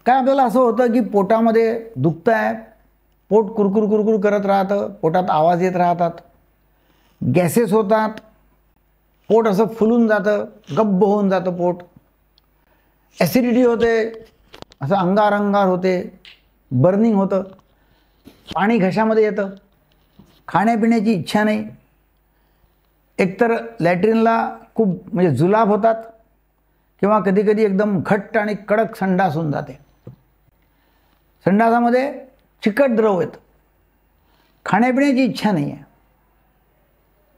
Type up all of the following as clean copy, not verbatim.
काय आपल्याला असं होतं की पोटामध्ये दुखतं आहे, पोट कुरकुर कुरकुर करत राहतं, पोटात आवाज येत राहतात, गॅसेस होतात, पोट असं फुलून जातं, गब्ब होऊन जातं पोट, ॲसिडिटी होते, असं अंगार होते, बर्निंग होतं, पाणी घशामध्ये येतं, खाण्यापिण्याची इच्छा नाही, एकतर लॅट्रिनला खूप म्हणजे जुलाब होतात किंवा कधी कधी एकदम घट्ट आणि कडक संडास होऊन जाते. संडासामध्ये चिकट द्रव येतं, खाण्यापिण्याची इच्छा नाही आहे,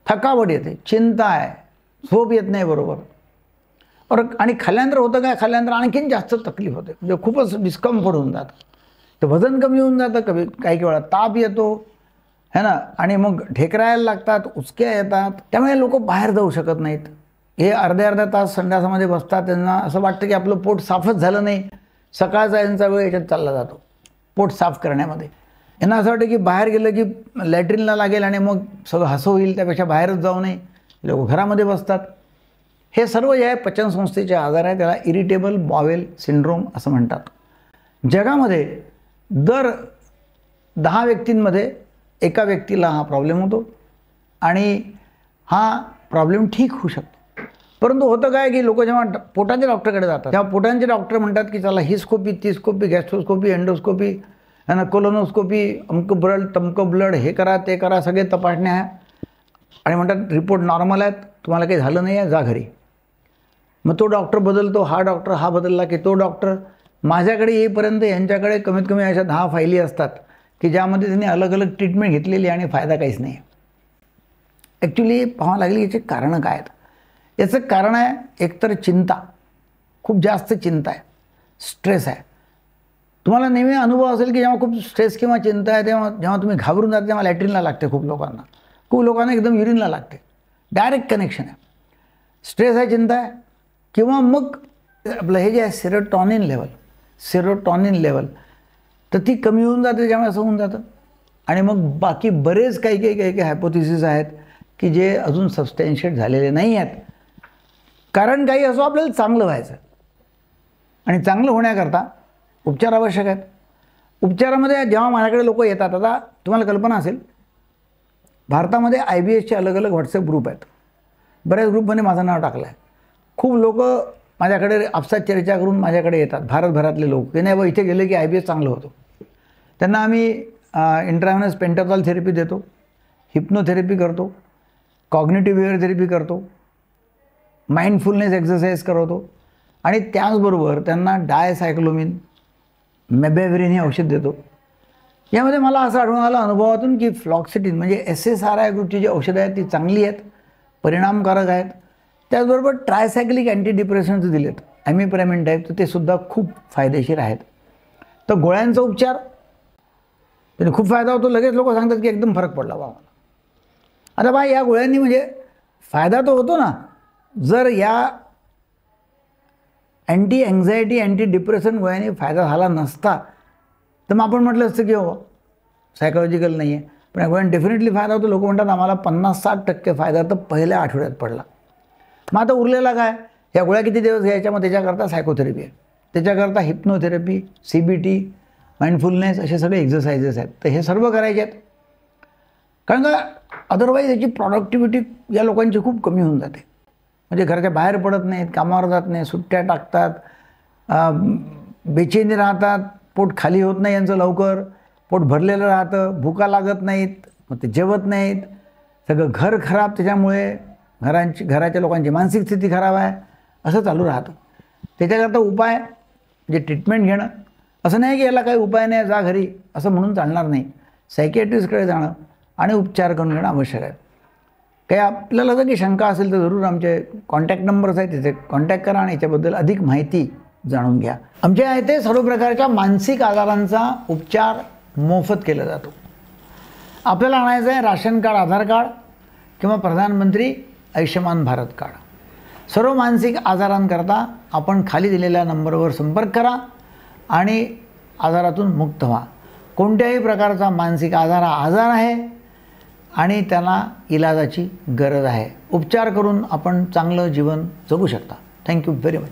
थकावट येते, चिंता आहे, झोप येत नाही बरोबर. आणि खाल्ल्यानंतर होतं काय, खाल्ल्यानंतर आणखीन जास्त तकलीफ होते, म्हणजे खूपच डिस्कम्फर्ट होऊन जातं. तर वजन कमी होऊन जातं, काही वेळा ताप येतो है ना, आणि मग ढेकरायला लागतात, उचक्या येतात. त्यामुळे लोक बाहेर जाऊ शकत नाहीत. हे अर्ध्या तास संडासामध्ये बसतात, त्यांना असं वाटतं की आपलं पोट साफच झालं नाही. सकाळचा यांचा वेळ याच्यात चालला जातो पोट साफ करण्यामध्ये. यांना असं वाटतं की बाहेर गेलं की लॅट्रिनला लागेल आणि मग सगळं हसं होईल, त्यापेक्षा बाहेरच जाऊ नये, लोक घरामध्ये बसतात. हे सर्व जे आहे पचनसंस्थेचे आजार आहे, त्याला इरिटेबल बॉवेल सिंड्रोम असं म्हणतात. जगामध्ये दर 10 व्यक्तींमध्ये एका व्यक्तीला हा प्रॉब्लेम होतो आणि हा प्रॉब्लेम ठीक होऊ शकतो. परंतु होतं काय की लोक जेव्हा पोटाच्या डॉक्टरकडे जातात तेव्हा पोटांचे डॉक्टर म्हणतात की चला ही स्कोपी, ती स्कोपी, गॅस्ट्रोस्कोपी, एंडोस्कोपी आणि कोलोनोस्कोपी, अमकं ब्लड तमकं ब्लड, हे करा ते करा, सगळे तपासण्या आहे आणि म्हणतात रिपोर्ट नॉर्मल आहेत, तुम्हाला काही झालं नाही आहे, जा घरी. मग तो डॉक्टर बदलतो, हा डॉक्टर, हा बदलला की तो डॉक्टर. माझ्याकडे येईपर्यंत यांच्याकडे कमीत कमी अशा 10 फायली असतात की ज्यामध्ये त्यांनी अलग अलग ट्रीटमेंट घेतलेली आणि फायदा काहीच नाही. ॲक्च्युली पाहावं लागली याचे कारणं काय आहेत. याचं कारण आहे एकतर चिंता, खूप जास्त चिंता आहे, स्ट्रेस आहे. तुम्हाला नेहमी अनुभव असेल की जेव्हा खूप स्ट्रेस किंवा चिंता आहे तेव्हा जेव्हा तुम्ही घाबरून जाता तेव्हा लॅट्रिनला लागते. खूप लोकांना एकदम युरिनला लागते. डायरेक्ट कनेक्शन आहे. स्ट्रेस आहे, चिंता आहे, किंवा मग आपलं हे जे आहे सेरोटॉनिन लेवल तर ती कमी होऊन जाते, त्यामुळे असं होऊन जातं. आणि मग बाकी बरेच काही हायपोथिसिस आहेत की जे अजून सबस्टॅन्शिएट झालेले नाही आहेत. कारण काही असो, आपल्याला चांगलं व्हायचं आणि चांगलं होण्याकरता उपचार आवश्यक आहेत. उपचारामध्ये जेव्हा माझ्याकडे लोक येतात, आता तुम्हाला कल्पना असेल भारतामध्ये IBSचे अलग अलग व्हॉट्सअप ग्रुप आहेत. बऱ्याच ग्रुपमध्ये माझं नाव टाकलं आहे. खूप लोक माझ्याकडे आपसात चर्चा करून माझ्याकडे येतात, भारतभरातले लोक, की नाही बा इथे गेले की IBS चांगलं होतं. त्यांना आम्ही इंट्राव्हेनस पेंटाझॉल थेरपी देतो, हिप्नोथेरपी करतो, कॉग्निटिव्ह बिहेवियर थेरपी करतो, माइंडफुलनेस एक्सरसाइज करवतो आणि त्याचबरोबर त्यांना डायसायक्लोमिन, मेबेव्हरिन हे औषध देतो. यामध्ये मला असं आढळून आलं अनुभवातून की फ्लॉक्सिटिन म्हणजे SSRI ग्रुपची जी औषधं आहेत ती चांगली आहेत, परिणामकारक आहेत. त्याचबरोबर ट्रायसायक्लिक अँटीडिप्रेशन्स दिलेत, ॲमिप्रामिन टाईप, तर ते सुद्धा खूप फायदेशीर आहेत. तर गोळ्यांचा उपचार त्याने खूप फायदा होतो. लगेच लोक सांगतात की एकदम फरक पडला बाबा. आता बा या गोळ्यांनी म्हणजे फायदा तर होतो ना. जर या अँटी एन्झायटी, अँटी डिप्रेशन गोळ्यांनी फायदा झाला नसता तर मग आपण म्हटलं असतं की हो सायकोलॉजिकल नाही आहे, पण या गोळ्यांनी डेफिनेटली फायदा होतो. लोक म्हणतात आम्हाला 50-60% फायदा तर पहिल्या आठवड्यात पडला. मग आता उरलेला काय, या गोळ्या किती दिवस घ्यायच्या, मग त्याच्याकरता सायकोथेरपी आहे, त्याच्याकरता हिप्नोथेरपी, CBT, माइंडफुलनेस, असे सगळे एक्सरसाइजेस आहेत. तर हे सर्व करायचे आहेत. कारण का अदरवाईज याची प्रॉडक्टिव्हिटी या लोकांची खूप कमी होऊन जाते. म्हणजे घराच्या बाहेर पडत नाहीत, कामावर जात नाही, सुट्ट्या टाकतात, बेचैनी राहतात, पोट खाली होत नाही यांचं लवकर, पोट भरलेलं राहतं, भुका लागत नाहीत, मग ते जेवत नाहीत, सगळं घर खराब, त्याच्यामुळे घराच्या लोकांची मानसिक स्थिती खराब आहे, असं चालू राहतं. त्याच्याकरता उपाय म्हणजे ट्रीटमेंट घेणं. असं नाही की याला काही उपाय नाही, जा घरी, असं म्हणून चालणार नाही. सायकियाट्रिस्टकडे जाणं आणि उपचार करून घेणं आवश्यक आहे. काही आपल्याला जर काही शंका असेल तर जरूर आमचे कॉन्टॅक्ट नंबर्स आहेत, तिथे कॉन्टॅक्ट करा आणि याच्याबद्दल अधिक माहिती जाणून घ्या. आमच्या इथे सर्व प्रकारच्या मानसिक आजारांचा उपचार मोफत केला जातो. आपल्याला आणायचं आहे राशन कार्ड, आधार कार्ड किंवा प्रधानमंत्री आयुष्यमान भारत कार्ड. सर्व मानसिक आजारांकरता आपण खाली दिलेल्या नंबरवर संपर्क करा आणि आजारातून मुक्त व्हा. कोणत्याही प्रकारचा मानसिक आजार आहे आणि त्याला इलाजाची गरज आहे. उपचार करून आपण चांगलं जीवन जगू शकता. Thank you very much.